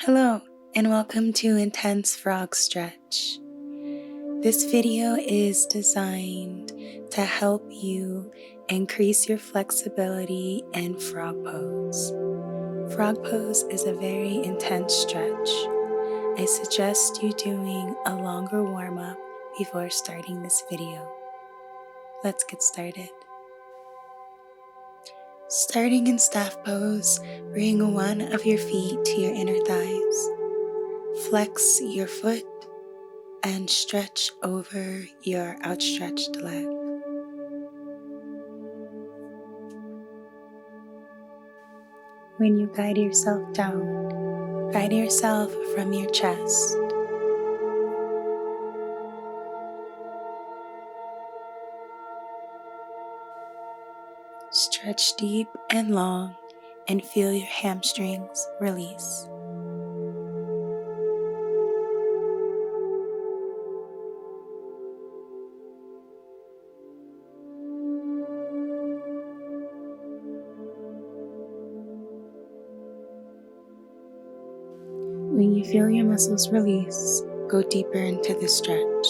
Hello, and welcome to Intense Frog Stretch. This video is designed to help you increase your flexibility in frog pose. Frog pose is a very intense stretch. I suggest you doing a longer warm-up before starting this video. Let's get started. Starting in staff pose, bring one of your feet to your inner thighs. Flex your foot and stretch over your outstretched leg. When you guide yourself down, guide yourself from your chest. Stretch deep and long and feel your hamstrings release. When you feel your muscles release, go deeper into the stretch.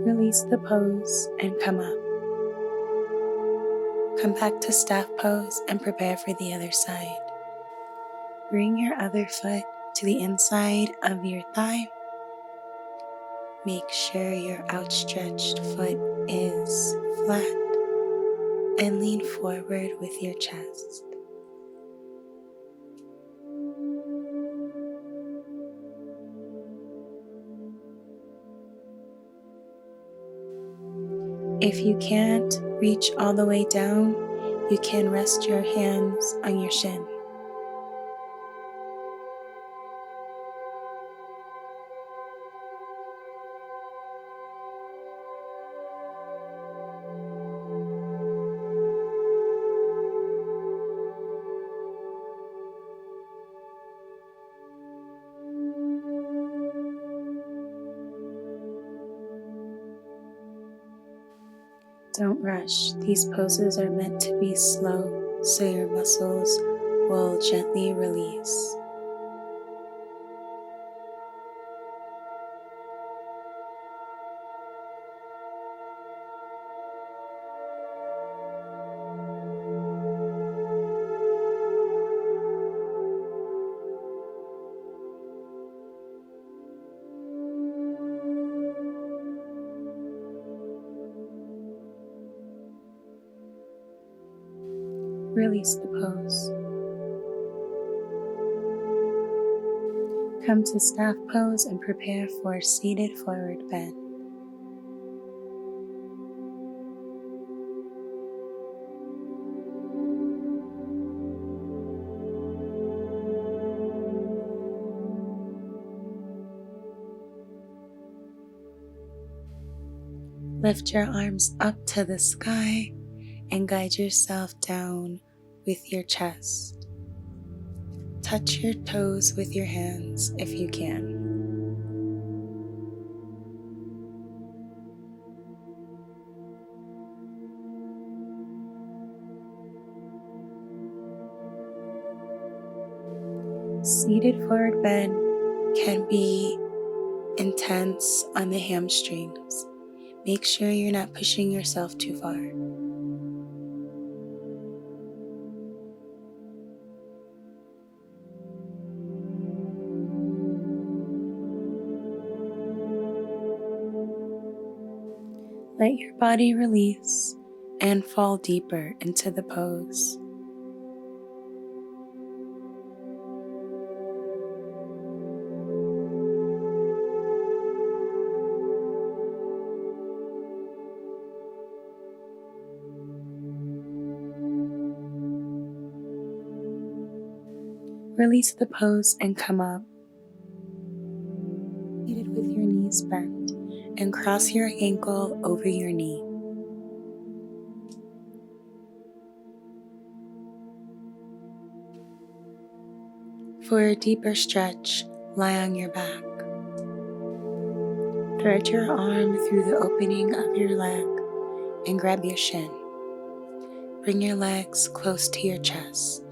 Release the pose and come up. Come back to staff pose and prepare for the other side. Bring your other foot to the inside of your thigh. Make sure your outstretched foot is flat and lean forward with your chest. If you can't reach all the way down, you can rest your hands on your shin. Don't rush. These poses are meant to be slow, so your muscles will gently release. Release the pose. Come to staff pose and prepare for seated forward bend. Lift your arms up to the sky and guide yourself down with your chest. Touch your toes with your hands if you can. Seated forward bend can be intense on the hamstrings. Make sure you're not pushing yourself too far. Let your body release and fall deeper into the pose. Release the pose and come up. with your knees bent and cross your ankle over your knee. For a deeper stretch, lie on your back. Thread your arm through the opening of your leg and grab your shin. Bring your legs close to your chest.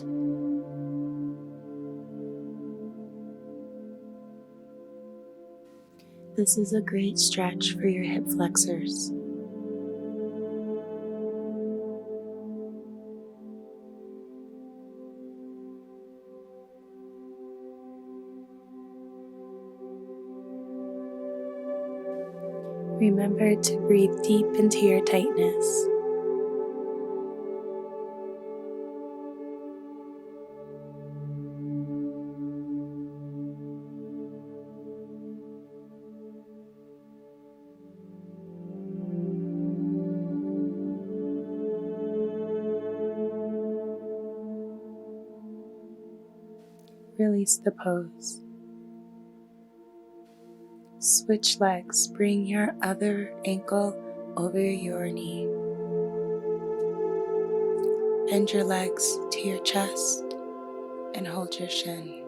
This is a great stretch for your hip flexors. Remember to breathe deep into your tightness. Release the pose. Switch legs. Bring your other ankle over your knee. Bend your legs to your chest and hold your shin.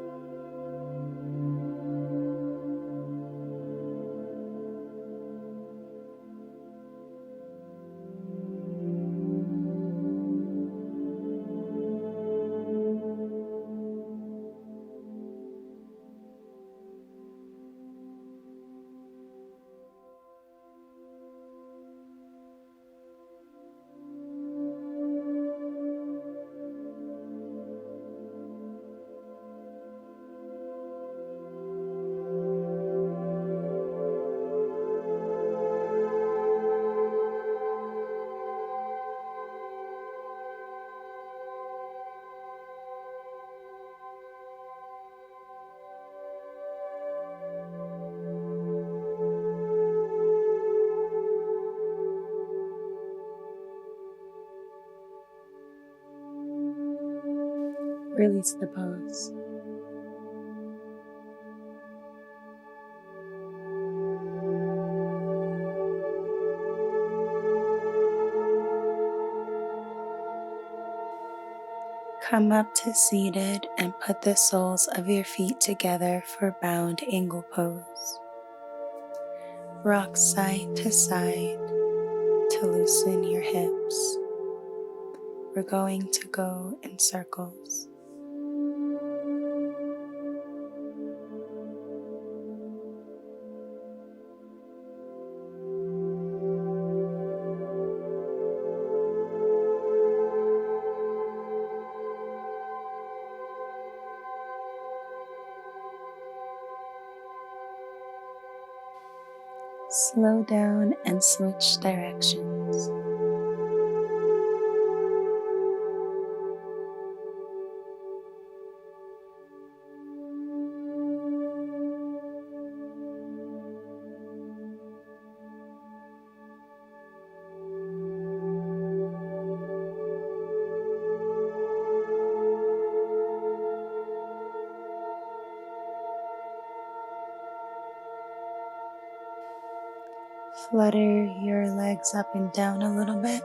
Release the pose. Come up to seated and put the soles of your feet together for bound angle pose. Rock side to side to loosen your hips. We're going to go in circles. Slow down and switch directions. Flutter your legs up and down a little bit.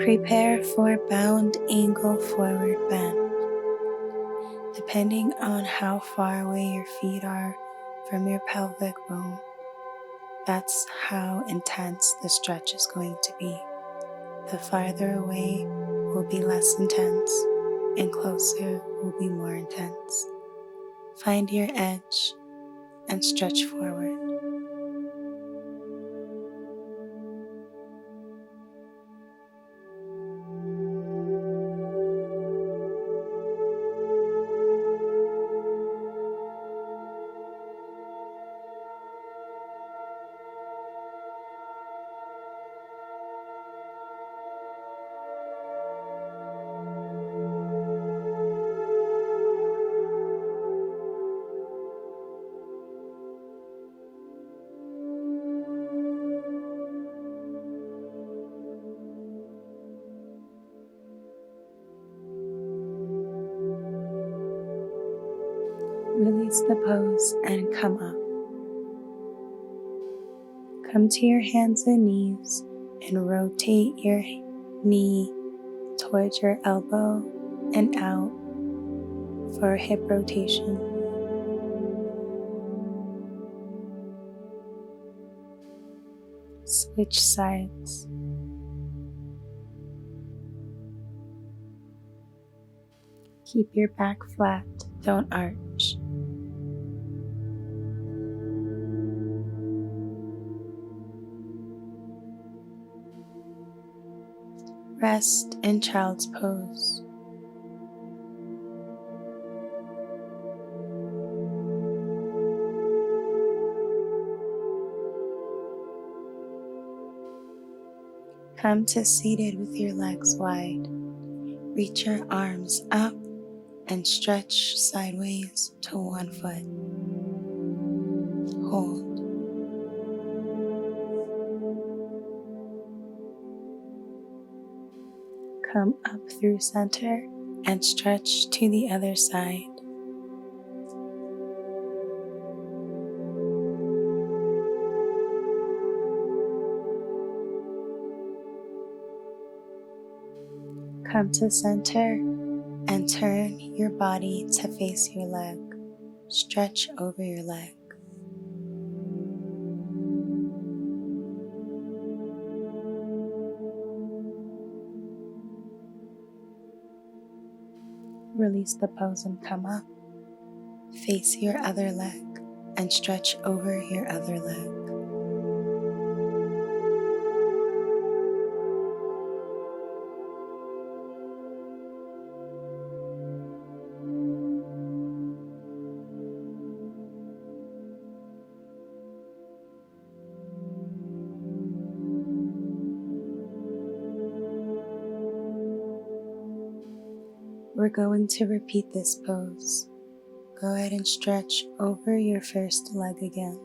Prepare for bound angle forward bend. Depending on how far away your feet are from your pelvic bone, that's how intense the stretch is going to be. The farther away will be less intense, and closer will be more intense. Find your edge and stretch forward. Release the pose and come up. Come to your hands and knees and rotate your knee towards your elbow and out for a hip rotation. Switch sides. Keep your back flat, don't arch. Rest in child's pose. Come to seated with your legs wide. Reach your arms up and stretch sideways to one foot. Hold. Come up through center and stretch to the other side. Come to center and turn your body to face your leg. Stretch over your leg. Release the pose and come up. Face your other leg and stretch over your other leg. We're going to repeat this pose. Go ahead and stretch over your first leg again.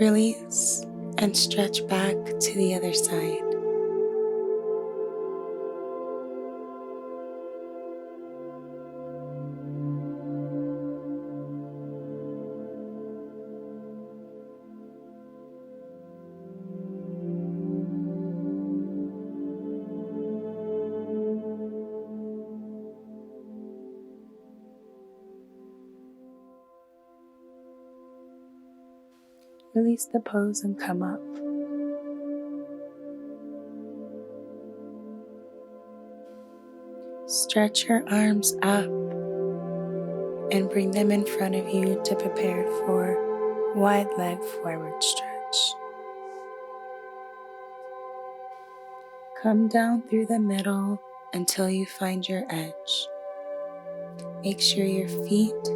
Release and stretch back to the other side. Release the pose and come up. Stretch your arms up and bring them in front of you to prepare for wide leg forward stretch. Come down through the middle until you find your edge. Make sure your feet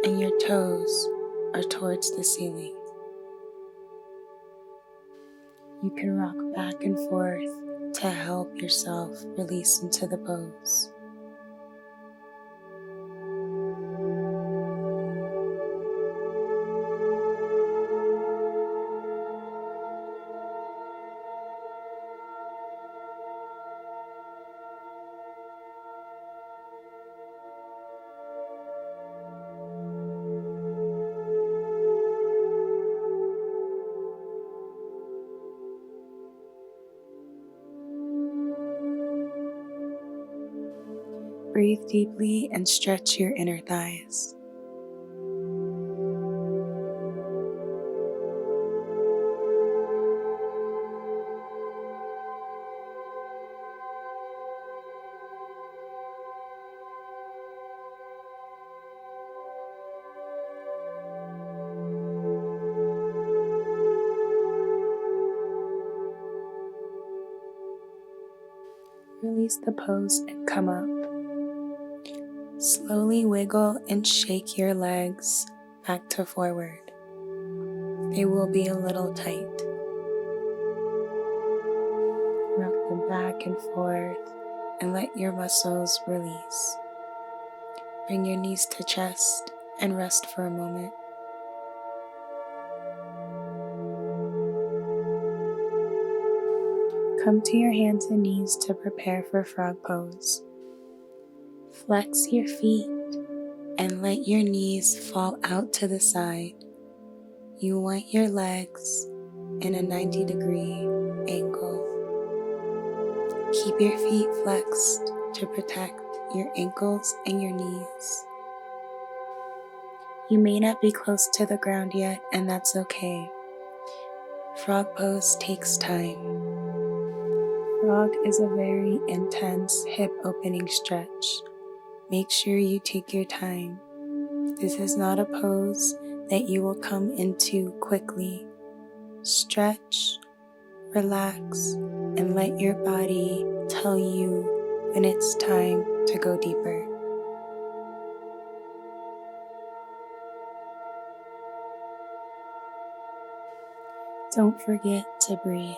and your toes are towards the ceiling. You can rock back and forth to help yourself release into the pose. Breathe deeply and stretch your inner thighs. Release the pose and come up. Slowly wiggle and shake your legs back to forward. They will be a little tight. Rock them back and forth and let your muscles release. Bring your knees to chest and rest for a moment. Come to your hands and knees to prepare for frog pose. Flex your feet and let your knees fall out to the side. You want your legs in a 90-degree angle. Keep your feet flexed to protect your ankles and your knees. You may not be close to the ground yet, and that's okay. Frog pose takes time. Frog is a very intense hip opening stretch. Make sure you take your time. This is not a pose that you will come into quickly. Stretch, relax, and let your body tell you when it's time to go deeper. Don't forget to breathe.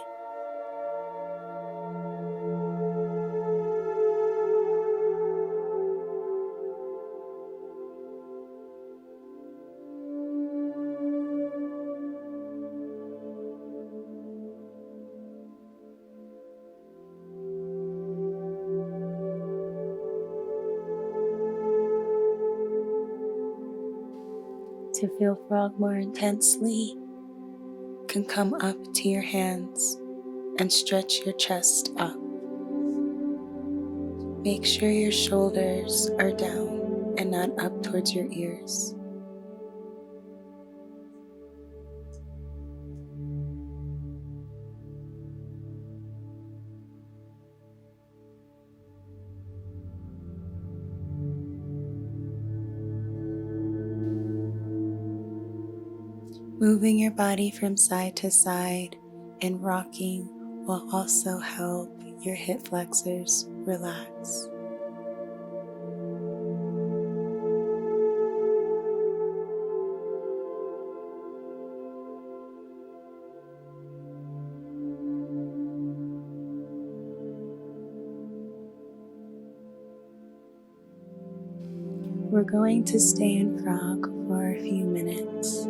To feel frog more intensely, you can come up to your hands and stretch your chest up. Make sure your shoulders are down and not up towards your ears. Moving your body from side to side and rocking will also help your hip flexors relax. We're going to stay in frog for a few minutes.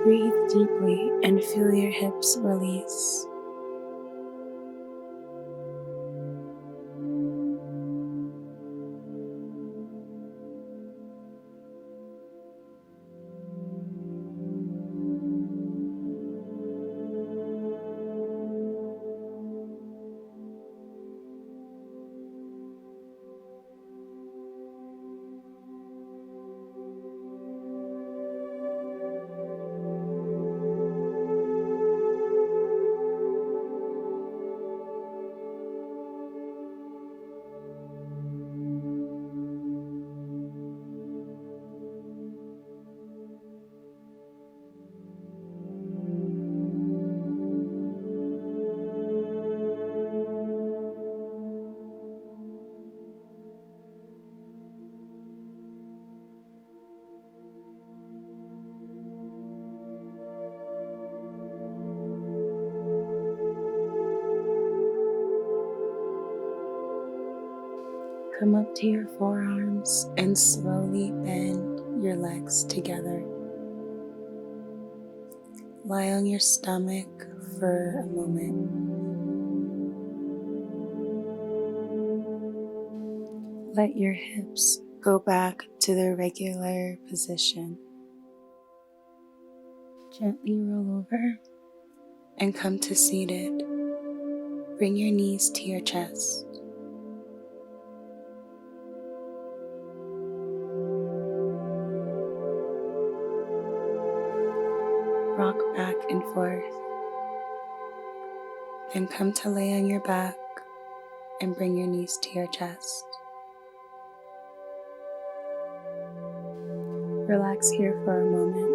Breathe deeply and feel your hips release. Come up to your forearms and slowly bend your legs together. Lie on your stomach for a moment. Let your hips go back to their regular position. Gently roll over and come to seated. Bring your knees to your chest. Rock back and forth. Then come to lay on your back and bring your knees to your chest. Relax here for a moment.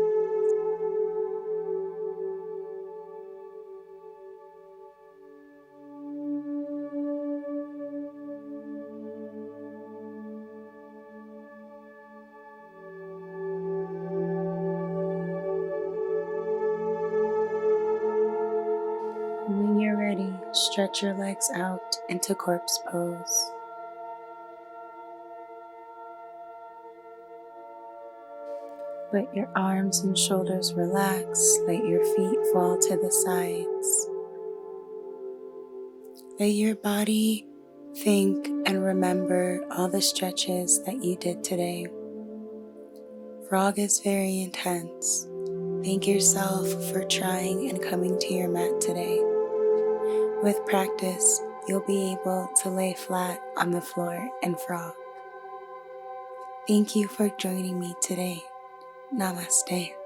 When you're ready, stretch your legs out into corpse pose. Let your arms and shoulders relax. Let your feet fall to the sides. Let your body think and remember all the stretches that you did today. Frog is very intense. Thank yourself for trying and coming to your mat today. With practice, you'll be able to lay flat on the floor in frog. Thank you for joining me today. Namaste.